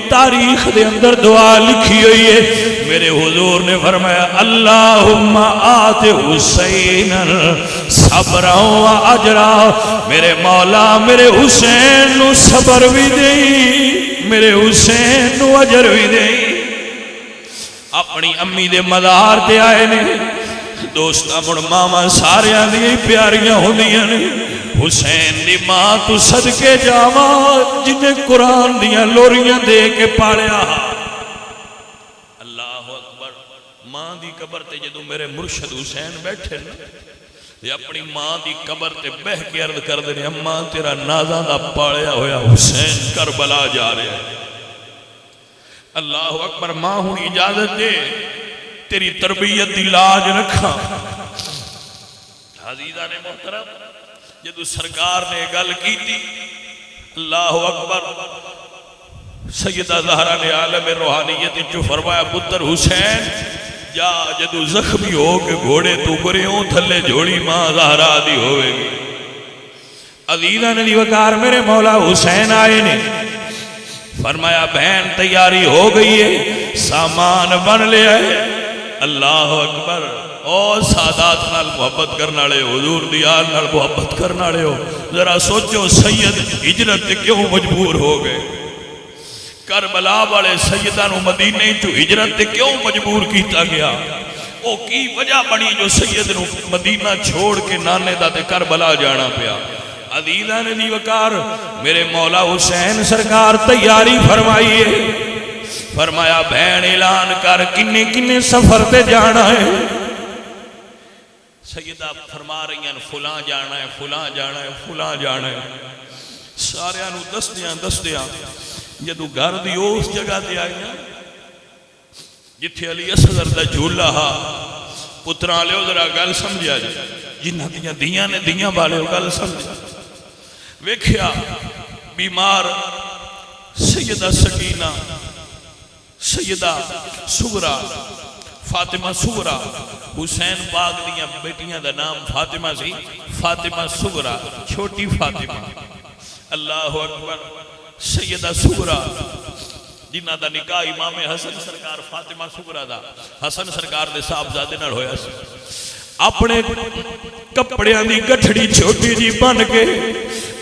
تاریخ دے اندر دعا لکھی ہوئی ہے میرے حضور نے فرمایا اللہم آت حسین صبرا و اجرا میرے مولا میرے حسین نو صبر بھی دئی میرے حسین نو اجر بھی دئی اپنی امی دے مدار تے آئے نے دوستہ مڑ ماما ساریاں دی پیاریاں ہوندیاں نے حسین دی ماں تو صدقے جاواں جنہیں قرآن دیاں لوریاں دے کے پالیا اللہ اکبر ماں دی قبر تے جدو میرے مرشد حسین بیٹھے نا یہ اپنی ماں دی قبر تے بہ کے عرض کر دے اماں تیرا نازاں دا پالیا ہویا حسین کربلا جا رہے ہیں اللہ اکبر ماں ہونی اجازت دے تیری تربیت دی لاج رکھا عزیزہ نے محترم جدو سرکار نے گل کی تھی اللہ اکبر سیدہ زہرہ نے عالم روحانیت جو فرمایا پتر حسین جا جدو زخمی ہو کے گھوڑے تو گریوں تھلے جھوڑی ماں زہرہ دی ہوئے گی عزیزہ نے وقار میرے مولا حسین آئے نے فرمایا بہن تیاری ہو گئی ہے سامان بن لے آئے اللہ اکبر اور سادات نال محبت کرنا لے حضور دیال نال محبت کرنا لے ہو ذرا سوچو سید ہجرت کیوں مجبور ہو گئے کربلا والے سیدانو مدینے جو ہجرت کیوں مجبور کیتا گیا او کی وجہ بنی جو سید نو مدینہ چھوڑ کے نانے دا تے کربلا جانا پیا عزیزہ نے دی وقار میرے مولا حسین سرکار تیاری فرمائیے فرمایا بہن اعلان کر کنے کنے سفر تے جانا ہے سیدہ فرما رہی ہیں فلاں جانا ہے فلاں جانا ہے فلاں جانا ہے سارے انو دس دیاں جدو گھر دی اس جگہ دے آئی ہیں جتھے علی اصغر دا جھولا ہا پتران لے ذرا گل سمجھا جائے جنہ دیاں نے دیاں والے گل سمجھا ویکھیا بیمار سیدہ سکینہ، سیدہ سغرا، فاطمہ سغرا، حسین پاک دیاں بیٹیاں دا نام فاطمہ سی، فاطمہ سغرا، چھوٹی فاطمہ، اللہ اکبر، سیدہ سغرا جنہ دا نکاح امام حسن سرکار فاطمہ سغرا دا حسن سرکار دے صاحبزادے نال ہویا سی، اپنے کپڑیاں دی گٹھڑی چھوٹی جی بن کے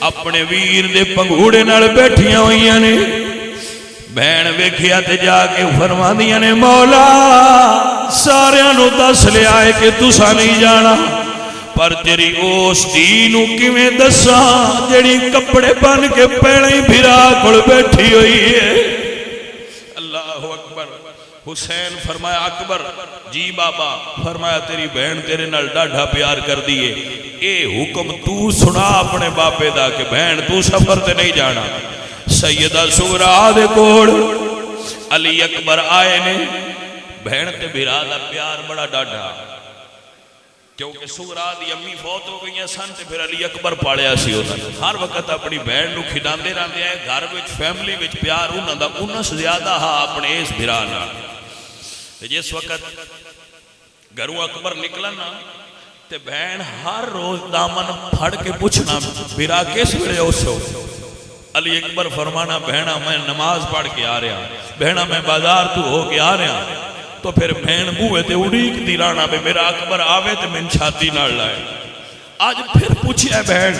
اپنے ویر دے پنگوڑے نال بیٹھیاں ہوئیاں نے، بہن ویکھیا تے جا کے فرماندیاں نے مولا ساریاں نو دس لیا ہے کہ تساں نہیں جانا، پر تیری اس دینو کیویں دساں جڑی کپڑے بن کے پہلے ہی بھرا کول بیٹھی ہوئی ہے۔ اللہ اکبر۔ حسین فرمایا اکبر جی بابا، فرمایا تیری بہن تیرے نال ڈاڈھا پیار کر دیئے، اے حکم تو سنا اپنے باپے دا کہ بہن تو سفر تے نہیں جانا۔ سیدہ سغرا دے کوڑ علی اکبر آئے نے، بہن تے بھرا دا پیار بڑا ڈاڈھا، کیونکہ سغرا دی امی فوت ہو گئی ہیں سن تے پھر علی اکبر پالیا سی انہاں نے، ہر وقت اپنی بہن نو کھڈاندے رہندے آئے، گھر وچ فیملی وچ پیار انہاں دا انس زیادہ ہا اپنے اس بھرا نال۔ جس وقت گھروں اکبر نکلنا تے بہن ہر روز دامن پھڑ کے پوچھنا بھرا کس ویلے اوسو؟ علی اکبر فرمانا بہنا میں نماز پڑھ کے آ رہا، بہنا میں بازار تو ہو کے آ رہا، تو پھر بہن بوئے تے اڑیک دی رانا بے میرا اکبر آوے تے میں چھاتی نہ لائے۔ آج پھر پوچھیا بہن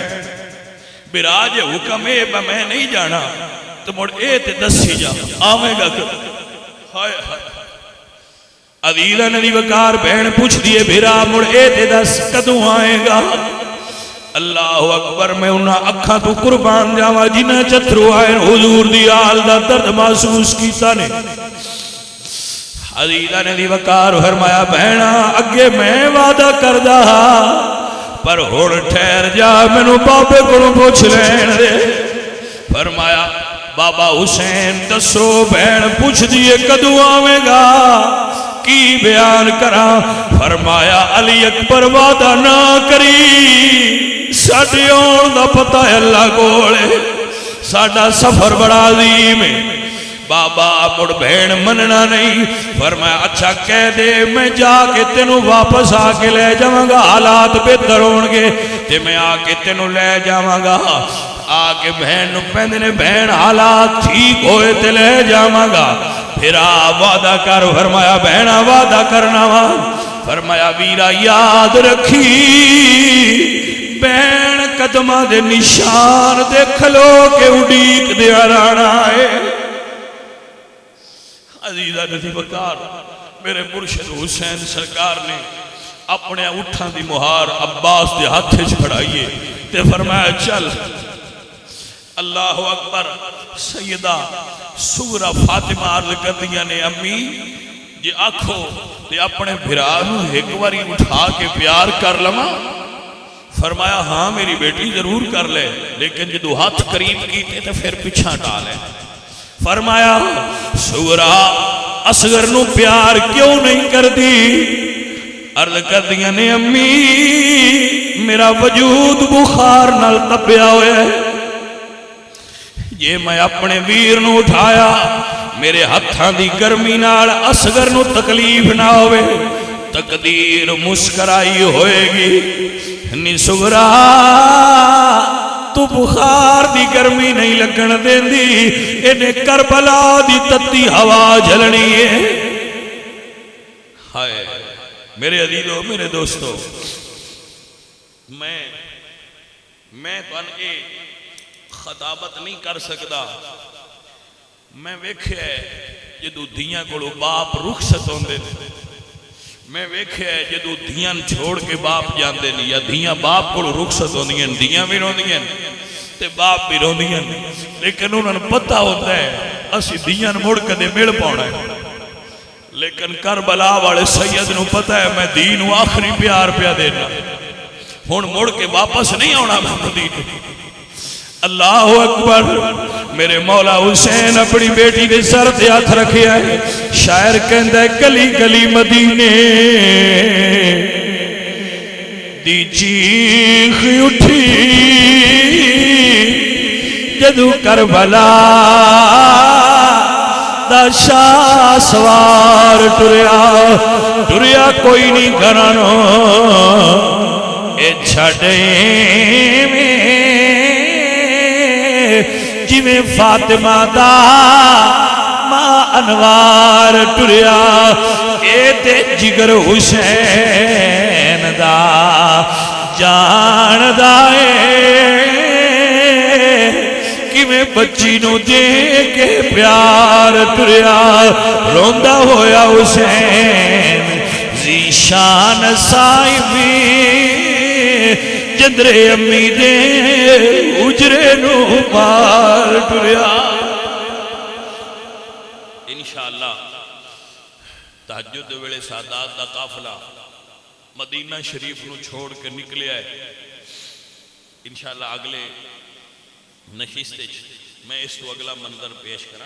بھرا جے حکم اے میں نہیں جانا تو مڑ اے تے دسی جا آوے گا کہ ہائے ہائے عزیزہ ندی وکار بہن پوچھ دیئے بھرا مڑ اے تے دس کدوں آئے گا؟ اللہ اکبر، میں انہاں اکھاں تو قربان جاواں جنہاں چترو آئے حضور دی آل دا درد محسوس کیتا نے۔ عزیزہ ندی وکار فرمایا بہنا اگے میں وعدہ کردہ پر ہن ٹھہر جا مینوں بابے کولوں پوچھ لین دے۔ فرمایا بابا حسین دسو بہن پوچھ دیئے کدوں آویں گا کی بیان کراں؟ فرمایا علی اکبر وعدہ نہ کری، ساڈے آن دا پتہ ہے اللہ کولے، ساڈا سفر بڑا عظیم ہے۔ بابا مڑ بہن مننا نہیں، فرمایا اچھا کہہ دے میں جا کے تینوں واپس آ کے لے جاواں گا، حالات بہتر ہون گے تے میں آ کے تینوں لے جاواں گا۔ آ کے بہن نو پہندے نے بہن حالات ٹھیک ہوئے تے لے جاواں گا، پھر آ وعدہ کر۔ فرمایا بہنا وعدہ کرنا وا، فرمایا ویرا یاد رکھی بہن قدمہ دے نشان دیکھ لو کہ اڈیک دیا رانا ہے۔ عزیزہ ندی وکار میرے مرشد حسین سرکار نے اپنے اٹھاں دی مہار عباس دے ہاتھے چھڑائیے تے فرمایا چل۔ اللہ اکبر۔ سیدہ سغرا فاطمہ عرض کر دیا نے امی جی آکھو تے اپنے بھرانو ایک واری اٹھا کے پیار کر لما؟ فرمایا ہاں میری بیٹی ضرور کر لے، لیکن جدو ہاتھ قریب کیتے تو پھر پیچھا ڈالے۔ فرمایا سغرا اصغر نو پیار کیوں نہیں کر دی؟ عرض کر دیا نے امی میرا وجود بخار نال تپیا ہوئے ہے، یہ میں اپنے ویر نو اٹھایا میرے ہتھاں دی گرمی نال اصغر نو تکلیف نہ ہوئے، تقدیر مسکرائی ہوئے گی۔ نی سغرا تو بخار دی گرمی نہیں لگن دین دی، انہیں کربلا دی تتی ہوا جھلنی ہے۔ ہائے میرے عزیزو میرے دوستو، میں تو اے خطابت نہیں کر سکتا، میں ویکھیا ہے جدو دھیاں کولو باپ رخصت ہوندے نے، میں ویکھیا ہے جدو دھیاں چھوڑ کے باپ جاندے نہیں، یا دھیاں باپ کولو رخصت ہوندیاں، دھیاں بھی روندیاں تے باپ بھی روندیاں، لیکن انہوں نے پتہ ہوتا ہے اسی دھیاں مڑ کدے مل پاؤنا ہے، لیکن کربلا والے سید نو پتہ ہے میں دین آخری پیار پیا دینا، ہن مڑ کے واپس نہیں آنا مدینے۔ اللہ اکبر۔ میرے مولا حسین اپنی بیٹی دے سر تے ہاتھ رکھیا ہے، شاعر کہندا ہے گلی گلی مدینے دی چیخ اٹھی جدو کربلا دا شاہ سوار ٹریا کوئی نہیں کرنو اے چھڑے میں جی میں فاطمہ دا ماں انوار ٹریا اے تے جگر حسین دا جان دائے کہ میں بچی نو دے کے پیار ٹریا روندہ ہویا حسین ذیشان صاحبی جندرے امی دے اجرے نو مار ٹریا انشاءاللہ تہجد ویلے سادات دا قافلہ مدینہ شریف نو چھوڑ کے نکلے آئے انشاءاللہ اگلے نشست میں اس تو اگلا منظر پیش کرا